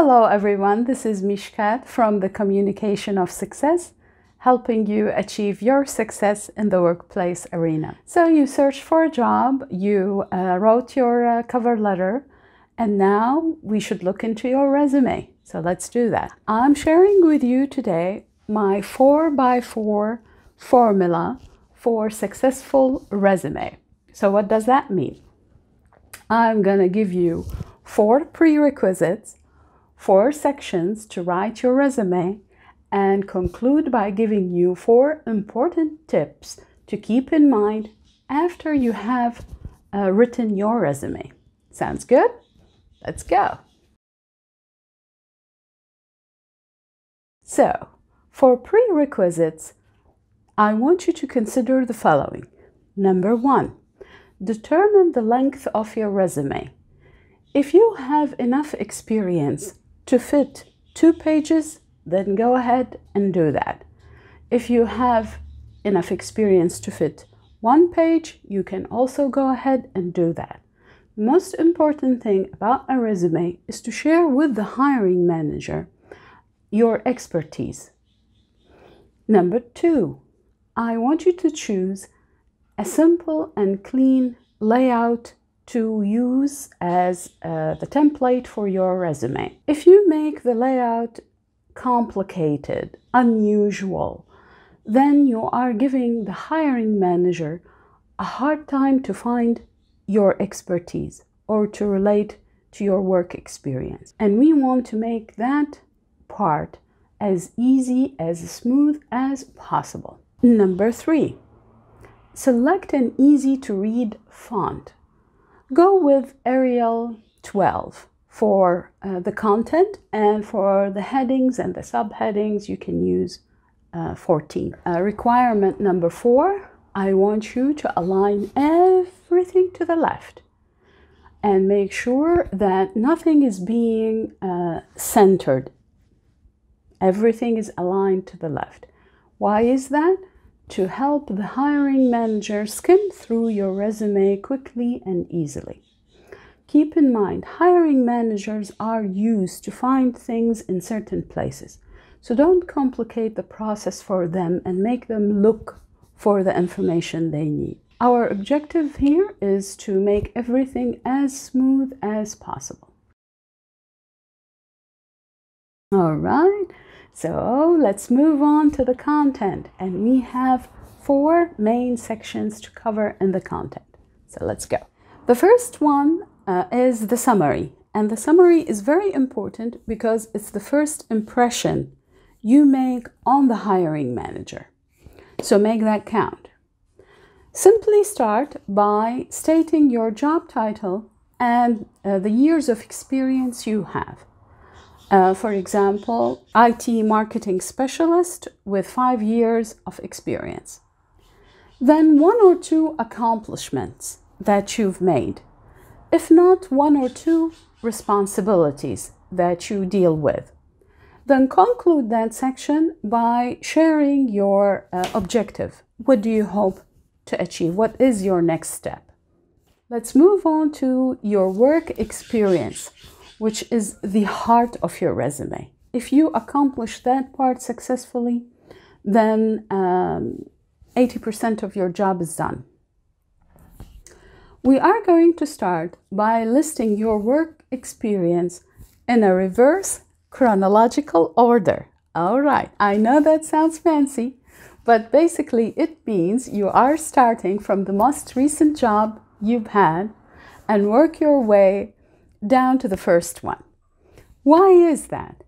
Hello everyone, this is Mishkat from the Communication of Success, helping you achieve your success in the workplace arena. So you searched for a job, you wrote your cover letter, and now we should look into your resume. So let's do that. I'm sharing with you today my 4x4 formula for successful resume. So what does that mean? I'm going to give you 4 prerequisites, 4 sections to write your resume, and conclude by giving you 4 important tips to keep in mind after you have written your resume. Sounds good? Let's go. So, for prerequisites, I want you to consider the following. Number 1, determine the length of your resume. If you have enough experience to fit 2 pages, then go ahead and do that. If you have enough experience to fit 1 page, you can also go ahead and do that. The most important thing about a resume is to share with the hiring manager your expertise. Number 2, I want you to choose a simple and clean layout to use as the template for your resume. If you make the layout complicated, unusual, then you are giving the hiring manager a hard time to find your expertise or to relate to your work experience. And we want to make that part as easy, as smooth as possible. Number 3, select an easy to read font. Go with Arial 12 for the content, and for the headings and the subheadings you can use 14. Requirement number 4, I want you to align everything to the left and make sure that nothing is being centered. Everything is aligned to the left. Why is that? To help the hiring manager skim through your resume quickly and easily. Keep in mind, hiring managers are used to find things in certain places. So don't complicate the process for them and make them look for the information they need. Our objective here is to make everything as smooth as possible. All right. So let's move on to the content, and we have 4 main sections to cover in the content. So let's go. The first one is the summary, and the summary is very important because it's the first impression you make on the hiring manager. So make that count. Simply start by stating your job title and the years of experience you have. For example, IT marketing specialist with 5 years of experience. Then 1 or 2 accomplishments that you've made. If not, 1 or 2 responsibilities that you deal with. Then conclude that section by sharing your objective. What do you hope to achieve? What is your next step? Let's move on to your work experience, which is the heart of your resume. If you accomplish that part successfully, then 80% of your job is done. We are going to start by listing your work experience in a reverse chronological order. All right, I know that sounds fancy, but basically it means you are starting from the most recent job you've had and work your way down to the first one. Why is that?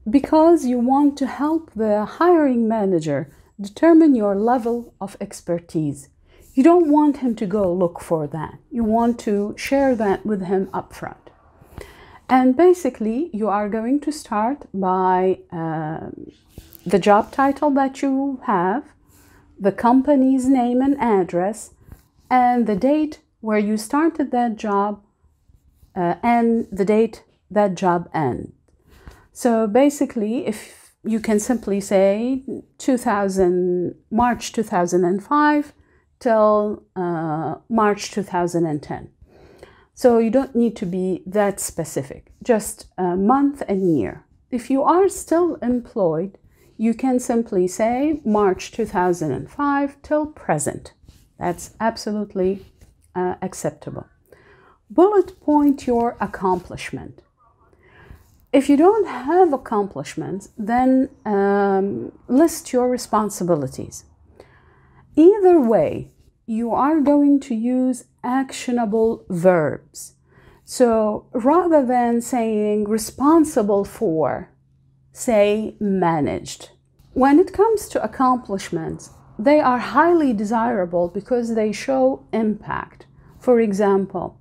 Because you want to help the hiring manager determine your level of expertise. You don't want him to go look for that. You want to share that with him up front. And basically, you are going to start by the job title that you have, the company's name and address, and the date where you started that job and the date that job ends. So basically, if you can simply say March 2005 till March 2010. So you don't need to be that specific, just a month and year. If you are still employed, you can simply say March 2005 till present. That's absolutely acceptable. Bullet point your accomplishment. If you don't have accomplishments, then list your responsibilities. Either way, you are going to use actionable verbs. So rather than saying responsible for, say managed. When it comes to accomplishments, they are highly desirable because they show impact. For example,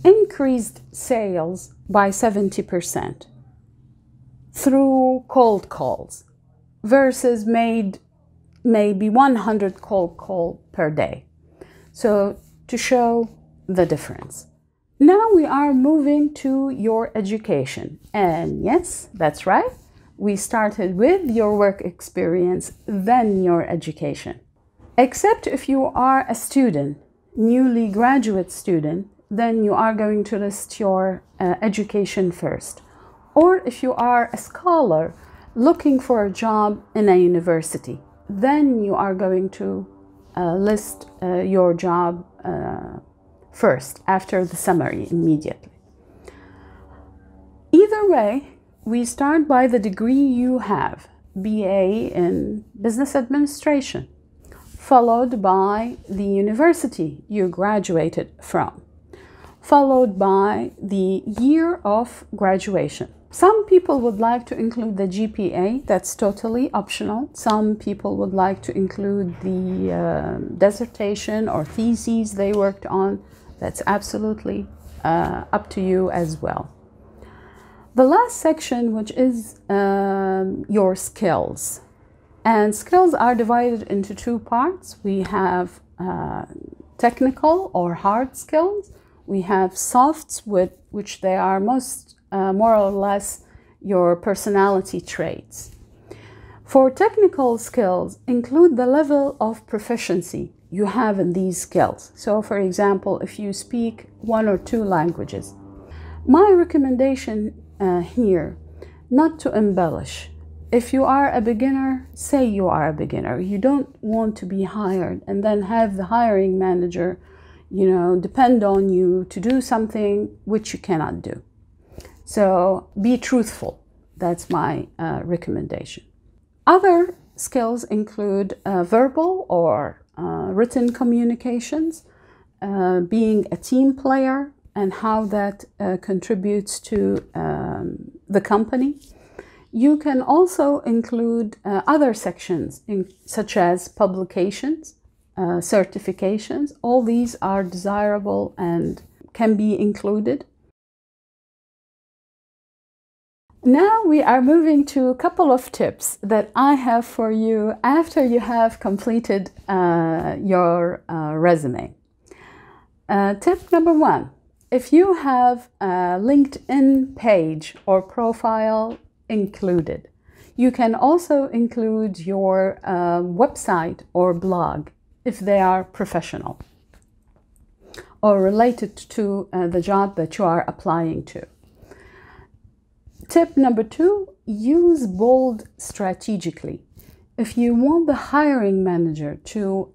increased sales by 70% through cold calls versus made maybe 100 cold calls per day. So to show the difference. Now we are moving to your education. And yes, that's right. We started with your work experience, then your education. Except if you are a student, newly graduate student, then you are going to list your education first. Or if you are a scholar looking for a job in a university, then you are going to list your job first, after the summary immediately. Either way, we start by the degree you have, BA in Business Administration, followed by the university you graduated from, followed by the year of graduation. Some people would like to include the GPA, that's totally optional. Some people would like to include the dissertation or theses they worked on. That's absolutely up to you as well. The last section, which is your skills. And skills are divided into two parts. We have technical or hard skills. We have softs, which they are more or less your personality traits. For technical skills, include the level of proficiency you have in these skills. So for example, if you speak 1 or 2 languages. My recommendation here, not to embellish. If you are a beginner, say you are a beginner. You don't want to be hired and then have the hiring manager, depend on you to do something which you cannot do. So be truthful. That's my recommendation. Other skills include verbal or written communications, being a team player, and how that contributes to the company. You can also include other sections, such as publications, certifications. All these are desirable and can be included. Now we are moving to a couple of tips that I have for you after you have completed your resume. Tip number 1, if you have a LinkedIn page or profile included, you can also include your website or blog if they are professional or related to the job that you are applying to. Tip number 2, use bold strategically. If you want the hiring manager to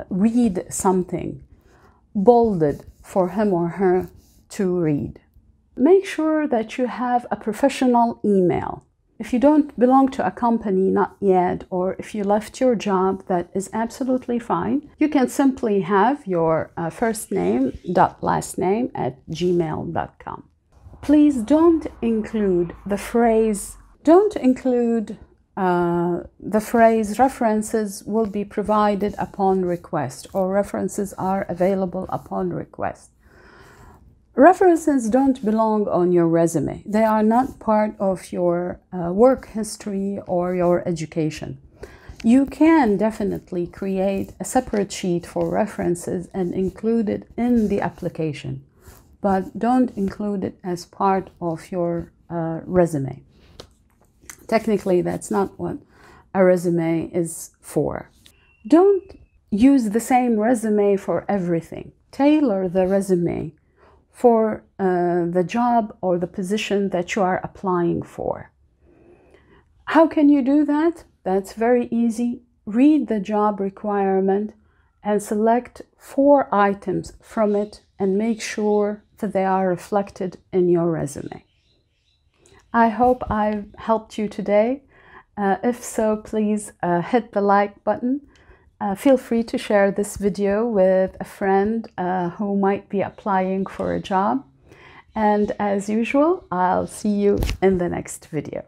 read something, bold it for him or her to read. Make sure that you have a professional email. If you don't belong to a company, not yet, or if you left your job, that is absolutely fine. You can simply have your first name dot last name @gmail.com. Please don't include the phrase, references will be provided upon request, or references are available upon request. References don't belong on your resume. They are not part of your work history or your education. You can definitely create a separate sheet for references and include it in the application, but don't include it as part of your resume. Technically, that's not what a resume is for. Don't use the same resume for everything. Tailor the resume for the job or the position that you are applying for. How can you do that? That's very easy. Read the job requirement and select 4 items from it and make sure that they are reflected in your resume. I hope I've helped you today. If so, please hit the like button. Feel free to share this video with a friend who might be applying for a job. And as usual, I'll see you in the next video.